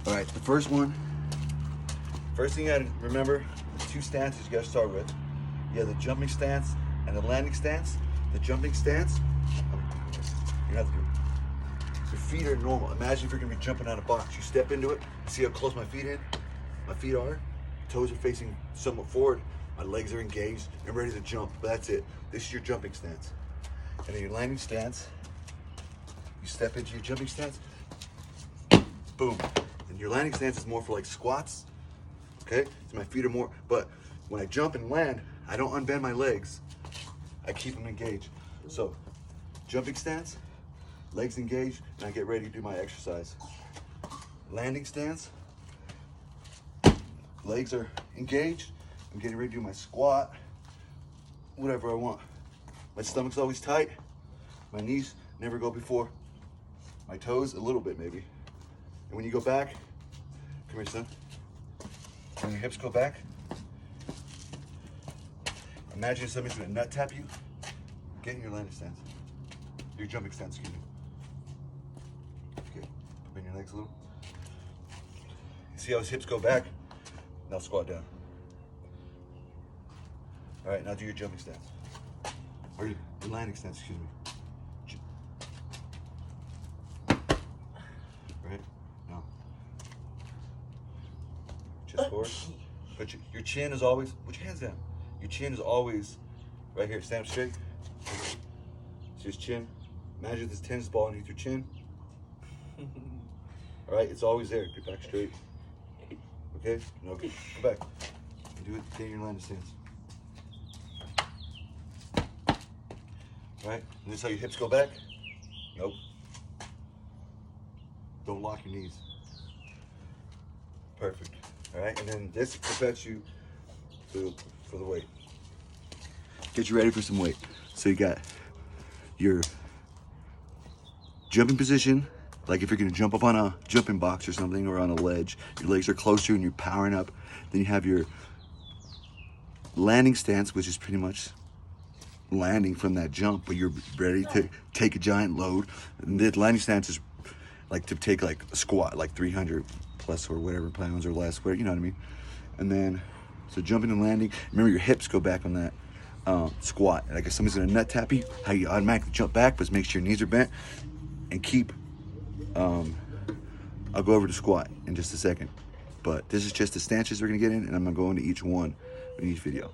All right, the first thing you gotta remember, the two stances you gotta start with. You have the jumping stance and the landing stance. The jumping stance, you have to do it. Your feet are normal. Imagine if you're gonna be jumping out of a box. You step into it, see how close my feet are? Toes are facing somewhat forward. My legs are engaged. I'm ready to jump, but that's it. This is your jumping stance. And then your landing stance, you step into your jumping stance, boom. And your landing stance is more for like squats, okay? So my feet are more, but when I jump and land, I don't unbend my legs. I keep them engaged. So, jumping stance, legs engaged, and I get ready to do my exercise. Landing stance, legs are engaged. I'm getting ready to do my squat, whatever I want. My stomach's always tight. My knees never go before my toes, a little bit maybe. And when you go back, come here, son. When your hips go back, imagine somebody's gonna nut tap you. Get in your landing stance. Your jumping stance, excuse me. Okay, bend your legs a little. See how his hips go back? Now squat down. All right, now do your jumping stance. Or your landing stance, excuse me. Right, now. Chest forward. But your chin is always, put your hands down. Your chin is always right here, stand up straight. See his chin? Imagine this tennis ball underneath your chin. All right, it's always there. Get back straight. Okay? No, okay. Go back. Do it, stay in your landing stance. All right, and this is how your hips go back? Nope. Don't lock your knees. Perfect. All right, and then this prepares you for the weight. Get you ready for some weight. So you got your jumping position, like if you're gonna jump up on a jumping box or something, or on a ledge, your legs are closer and you're powering up. Then you have your landing stance, which is pretty much landing from that jump, but you're ready to take a giant load. And the landing stance is like to take like a squat, like 300 plus or whatever pounds or less, where, you know what I mean? And then, so jumping and landing, remember your hips go back on that squat. Like if somebody's gonna nut tap you, how you automatically jump back, but make sure your knees are bent and keep, I'll go over to squat in just a second. But this is just the stances we're gonna get in, and I'm gonna go into each one in each video.